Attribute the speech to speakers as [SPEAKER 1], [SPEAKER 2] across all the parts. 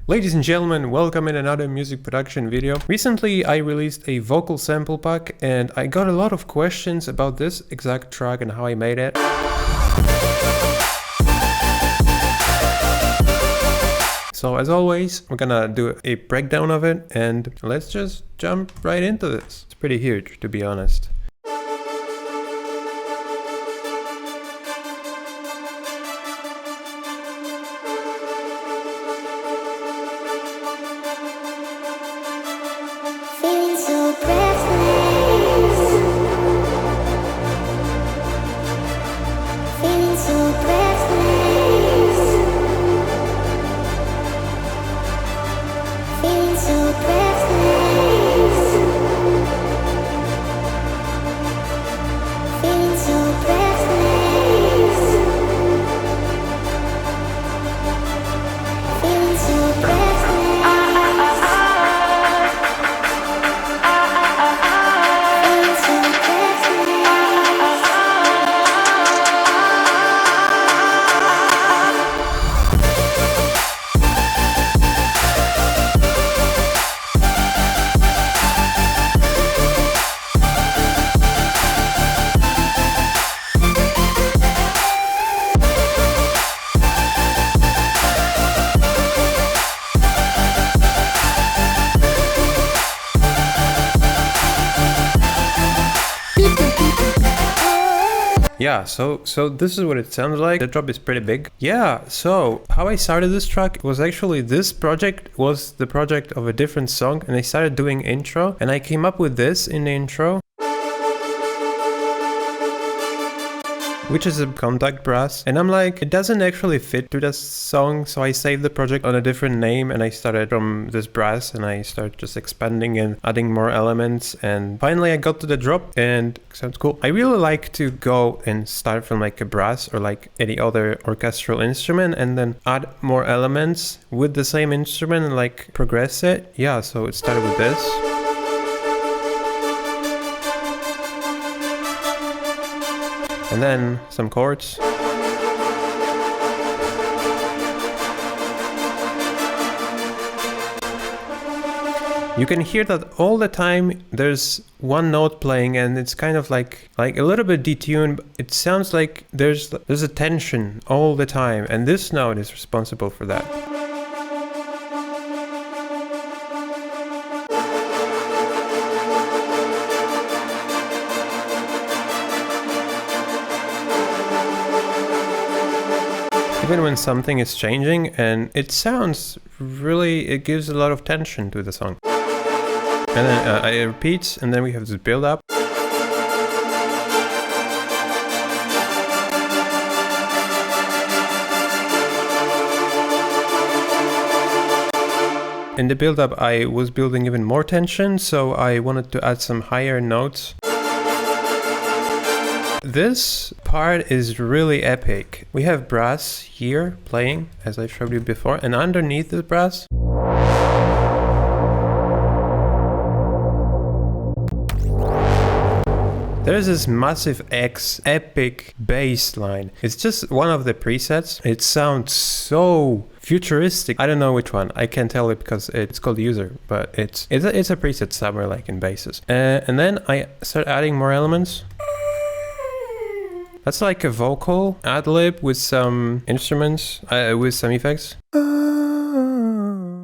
[SPEAKER 1] Ladies and gentlemen, welcome in another music production video. Recently I released a vocal sample pack and I got a lot of questions about this exact track and how I made it. So as always, we're gonna do a breakdown of it and let's just jump right into this. It's pretty huge, to be honest. Yeah, so this is what it sounds like. The drop is pretty big. Yeah, so how I started this track was actually this project was the project of a different song and I started doing intro and I came up with this in the intro, which is a contact brass, and I'm like, it doesn't actually fit to this song, so I saved the project on a different name and I started from this brass and I started just expanding and adding more elements, and finally I got to the drop and it sounds cool. I really like to go and start from like a brass or like any other orchestral instrument and then add more elements with the same instrument and like progress it. Yeah, so it started with this. And then some chords. You can hear that all the time there's one note playing and it's kind of like a little bit detuned. It sounds like there's a tension all the time, and this note is responsible for that. Even when something is changing and it sounds really, it gives a lot of tension to the song. And then it repeats, and then we have this build up. In the build up I was building even more tension, so I wanted to add some higher notes. This part is really epic. We have brass here playing, as I showed you before, and underneath the brass there's this massive X epic bass line. It's just one of the presets. It sounds so futuristic. I don't know which one. I can't tell it because it's called user, but it's a preset somewhere like in basses. And then I start adding more elements. That's like a vocal ad-lib with some instruments, with some effects.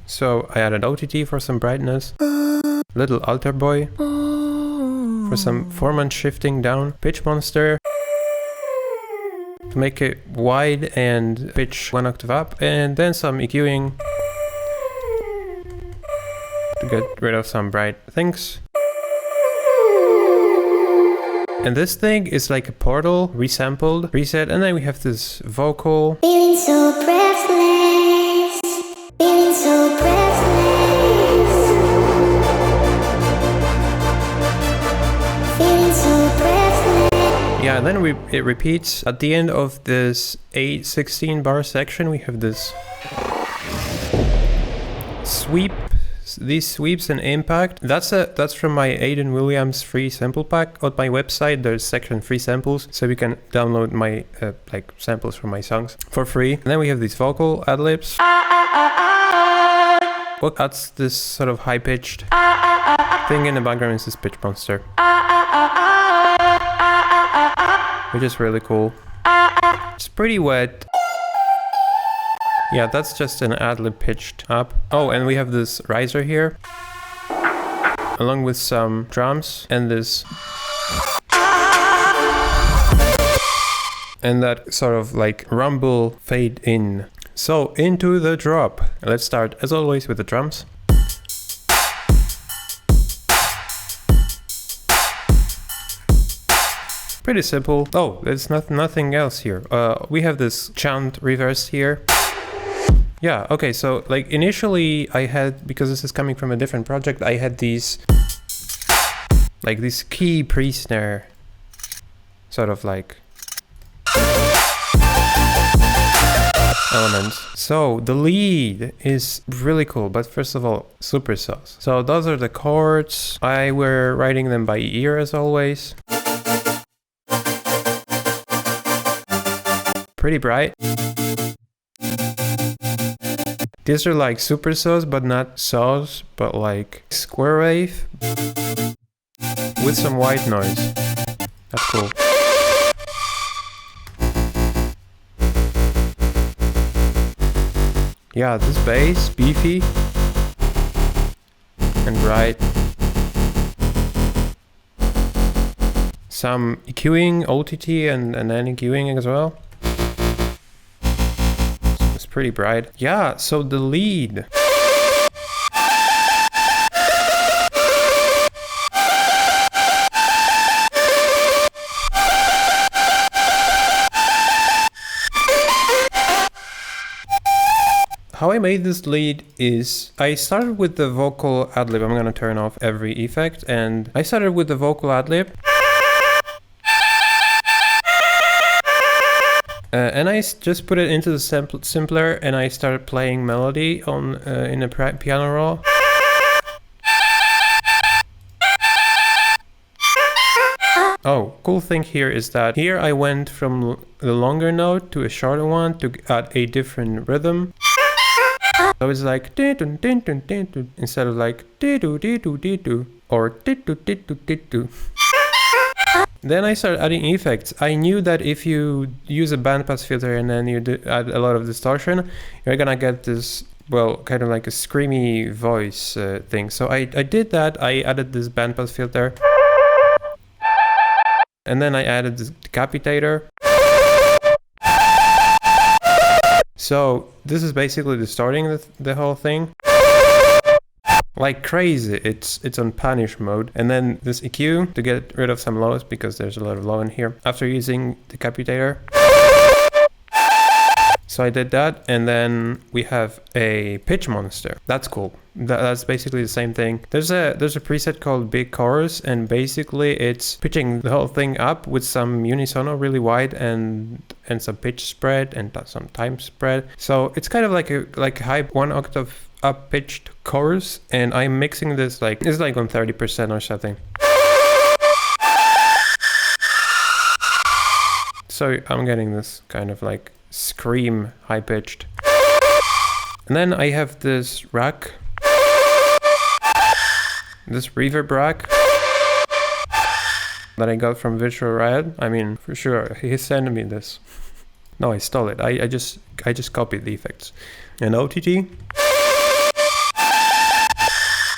[SPEAKER 1] So I added OTT for some brightness, little altar boy for some formant shifting down, pitch monster to make it wide and pitch one octave up, and then some EQing to get rid of some bright things. And this thing is like a portal, resampled, preset, and then we have this vocal. Feeling so breathless, feeling so breathless, feeling so breathless. Yeah, and then it repeats. At the end of this 8/16 bar section, we have this sweep these sweeps and impact. That's from my Aidan Williams free sample pack. On my website there's section free samples, so you can download my like samples from my songs for free. And then we have these vocal ad-libs. what adds this sort of high-pitched thing in the background is this pitch monster, which is really cool. It's pretty wet. Yeah, that's just an ad-lib pitched up. Oh, and we have this riser here, along with some drums and this, and that sort of like rumble fade in. So into the drop. Let's start as always with the drums. Pretty simple. Oh, there's nothing else here. We have this chant reverse here. Yeah, okay, so like initially I had, because this is coming from a different project, I had these, like this key pre-snare, sort of like elements. So the lead is really cool, but first of all, super sus. So those are the chords. I were writing them by ear as always. Pretty bright. These are like super saws, but not saws, but like square wave with some white noise. That's cool. Yeah, this bass, beefy and bright. Some EQing, OTT and then EQing as well. Pretty bright. Yeah, so the lead. How I made this lead is I started with the vocal ad-lib. I'm gonna turn off every effect, and I started with the vocal ad-lib. And I just put it into the simpler, and I started playing melody on in a piano roll. Oh, cool thing here is that here I went from the longer note to a shorter one to add a different rhythm. So it's like instead of like or Then I started adding effects. I knew that if you use a bandpass filter and then you add a lot of distortion, you're gonna get this, well, kind of like a screamy voice thing. So I did that. I added this bandpass filter. And then I added this decapitator. So this is basically distorting the whole thing. Like crazy, it's on punish mode. And then this EQ to get rid of some lows, because there's a lot of low in here, after using the decapitator. So I did that, and then we have a pitch monster. That's cool. That's basically the same thing. There's a preset called Big Chorus, and basically it's pitching the whole thing up with some unisono really wide and some pitch spread and some time spread. So it's kind of like a high 1 octave up pitched chorus, and I'm mixing this like it's like on 30% or something. So I'm getting this kind of like scream high pitched. And then I have this rack, this reverb rack that I got from Virtual Riot. I mean, for sure, he sent me this. No, I stole it. I just copied the effects. And OTT.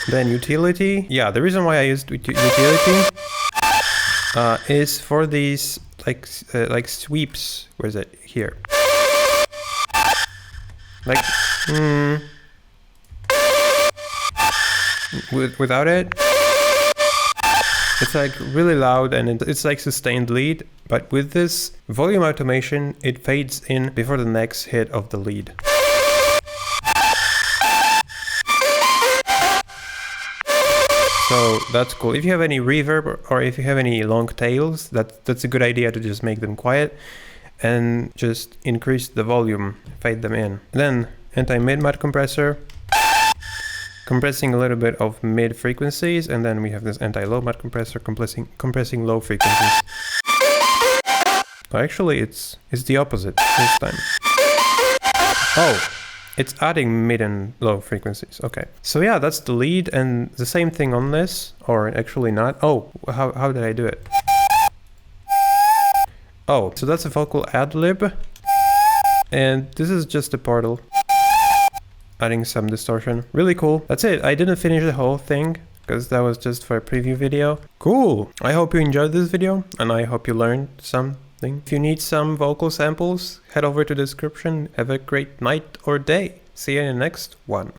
[SPEAKER 1] Then utility. Yeah, the reason why I used utility is for these like sweeps. Where is it? Here. Like without it, it's like really loud, and it's like sustained lead. But with this volume automation, it fades in before the next hit of the lead. So that's cool. If you have any reverb or if you have any long tails, that's a good idea to just make them quiet and just increase the volume, fade them in. Then anti-mid mat compressor, compressing a little bit of mid frequencies, and then we have this anti-low mat compressor compressing low frequencies. Actually, it's the opposite this time. Oh, It's adding mid and low frequencies. Okay. So yeah, that's the lead, and the same thing on this, or actually not. Oh, how did I do it? Oh, so that's a vocal ad lib. And this is just a portal. Adding some distortion. Really cool. That's it. I didn't finish the whole thing, because that was just for a preview video. Cool. I hope you enjoyed this video, and I hope you learned something. If you need some vocal samples, head over to the description. Have a great night or day. See you in the next one.